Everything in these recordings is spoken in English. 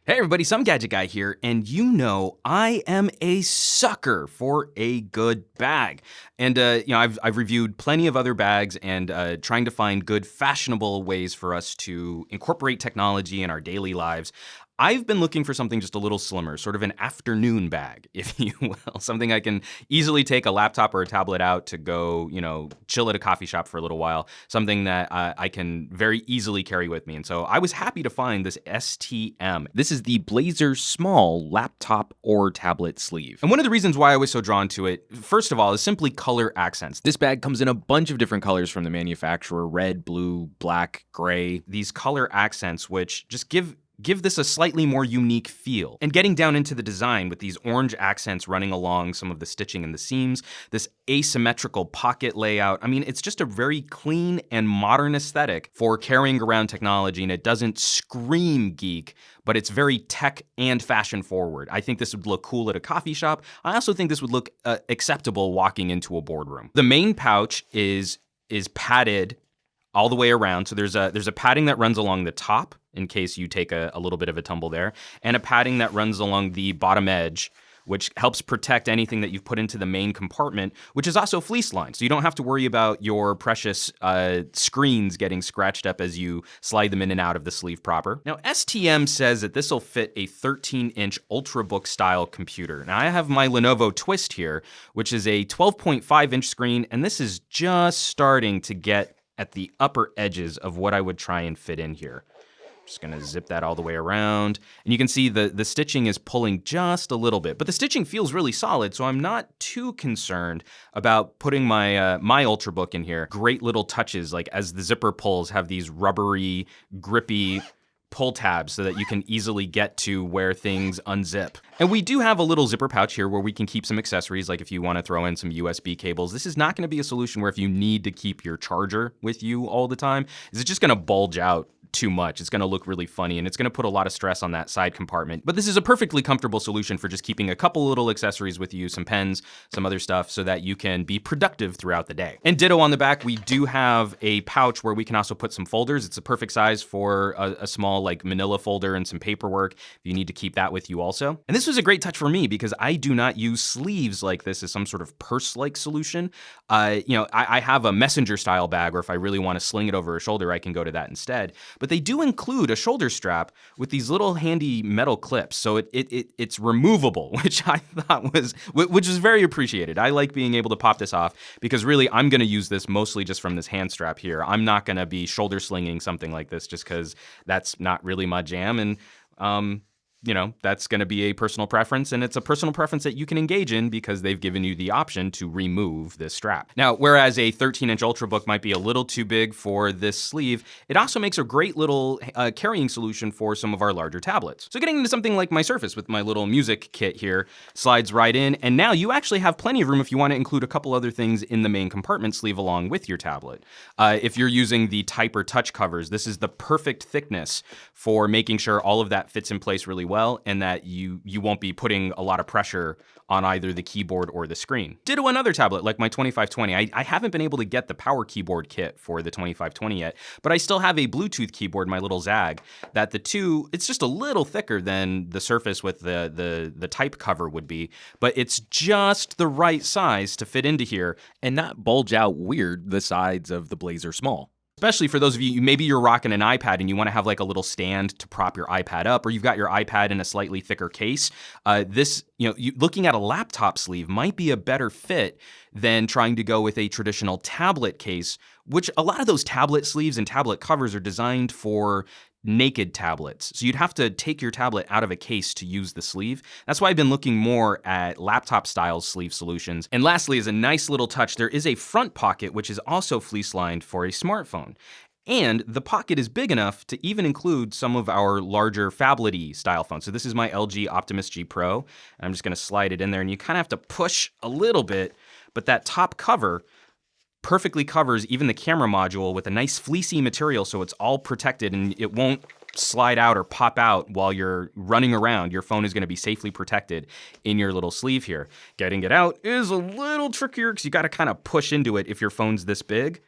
Hey everybody, some Gadget Guy here, and you know I am a sucker for a good bag. And I've reviewed plenty of other bags and trying to find good fashionable ways for us to incorporate technology in our daily lives. I've been looking for something just a little slimmer, sort of an afternoon bag, if you will. Something I can easily take a laptop or a tablet out to go, chill at a coffee shop for a little while. Something that I can very easily carry with me. And so I was happy to find this STM. This is the Blazer Small laptop or tablet sleeve. And one of the reasons why I was so drawn to it, first of all, is simply color accents. This bag comes in a bunch of different colors from the manufacturer: red, blue, black, gray. These color accents, which just give this a slightly more unique feel. And getting down into the design with these orange accents running along some of the stitching in the seams, this asymmetrical pocket layout, it's just a very clean and modern aesthetic for carrying around technology, and it doesn't scream geek, but it's very tech and fashion forward. I think this would look cool at a coffee shop. I also think this would look acceptable walking into a boardroom. The main pouch is padded all the way around. So there's a padding that runs along the top in case you take a little bit of a tumble there, and a padding that runs along the bottom edge, which helps protect anything that you've put into the main compartment, which is also fleece lined. So you don't have to worry about your precious screens getting scratched up as you slide them in and out of the sleeve proper. Now, STM says that this will fit a 13-inch Ultrabook style computer. Now, I have my Lenovo Twist here, which is a 12.5-inch screen, and this is just starting to get at the upper edges of what I would try and fit in here. Just gonna zip that all the way around. And you can see the stitching is pulling just a little bit, but the stitching feels really solid, so I'm not too concerned about putting my my Ultrabook in here. Great little touches, like as the zipper pulls, have these rubbery, grippy pull tabs so that you can easily get to where things unzip. And we do have a little zipper pouch here where we can keep some accessories, like if you want to throw in some USB cables. This is not going to be a solution where if you need to keep your charger with you all the time, is it just going to bulge out too much. It's going to look really funny, and it's going to put a lot of stress on that side compartment. But this is a perfectly comfortable solution for just keeping a couple little accessories with you, some pens, some other stuff, so that you can be productive throughout the day. And ditto on the back, we do have a pouch where we can also put some folders. It's a perfect size for a small like manila folder and some paperwork if you need to keep that with you also. And this was a great touch for me because I do not use sleeves like this as some sort of purse-like solution. I have a messenger style bag, or if I really want to sling it over a shoulder, I can go to that instead. But they do include a shoulder strap with these little handy metal clips, so it's removable, which I thought was very appreciated. I like being able to pop this off because really I'm going to use this mostly just from this hand strap here. I'm not going to be shoulder slinging something like this just because that's not really my jam, and that's going to be a personal preference, and it's a personal preference that you can engage in because they've given you the option to remove this strap. Now, whereas a 13-inch Ultrabook might be a little too big for this sleeve, it also makes a great little carrying solution for some of our larger tablets. So getting into something like my Surface with my little music kit here slides right in, and now you actually have plenty of room if you want to include a couple other things in the main compartment sleeve along with your tablet. If you're using the Type or Touch covers, this is the perfect thickness for making sure all of that fits in place really well, and that you won't be putting a lot of pressure on either the keyboard or the screen. Ditto another tablet like my 2520. I haven't been able to get the power keyboard kit for the 2520 yet, but I still have a Bluetooth keyboard, my little Zag, that it's just a little thicker than the Surface with the Type cover would be, but it's just the right size to fit into here and not bulge out weird the sides of the Blazer Small. Especially for those of you, maybe you're rocking an iPad and you want to have like a little stand to prop your iPad up, or you've got your iPad in a slightly thicker case. Looking at a laptop sleeve might be a better fit than trying to go with a traditional tablet case, which a lot of those tablet sleeves and tablet covers are designed for naked tablets. So you'd have to take your tablet out of a case to use the sleeve. That's why I've been looking more at laptop style sleeve solutions. And lastly, as a nice little touch, there is a front pocket which is also fleece lined for a smartphone. And the pocket is big enough to even include some of our larger phablet-y style phones. So this is my LG Optimus G Pro. And I'm just going to slide it in there, and you kind of have to push a little bit, but that top cover perfectly covers even the camera module with a nice fleecy material, so it's all protected and it won't slide out or pop out while you're running around. Your phone is going to be safely protected in your little sleeve here. Getting it out is a little trickier because you got to kind of push into it if your phone's this big.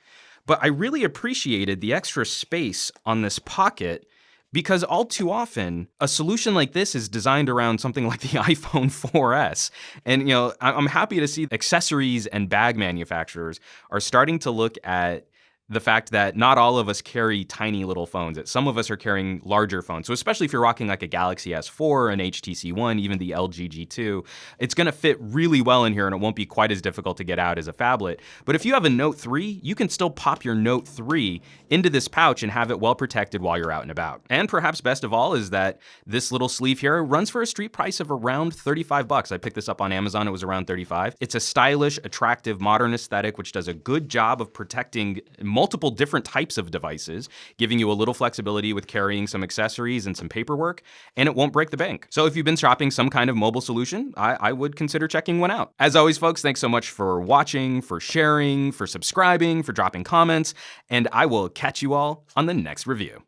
But I really appreciated the extra space on this pocket Because all too often, a solution like this is designed around something like the iPhone 4S. And I'm happy to see accessories and bag manufacturers are starting to look at the fact that not all of us carry tiny little phones. That some of us are carrying larger phones. So especially if you're rocking like a Galaxy S4, an HTC One, even the LG G2, it's going to fit really well in here and it won't be quite as difficult to get out as a phablet. But if you have a Note 3, you can still pop your Note 3 into this pouch and have it well protected while you're out and about. And perhaps best of all is that this little sleeve here runs for a street price of around $35. I picked this up on Amazon, it was around $35. It's a stylish, attractive, modern aesthetic, which does a good job of protecting multiple different types of devices, giving you a little flexibility with carrying some accessories and some paperwork, and it won't break the bank. So if you've been shopping some kind of mobile solution, I would consider checking one out. As always, folks, thanks so much for watching, for sharing, for subscribing, for dropping comments, and I will catch you all on the next review.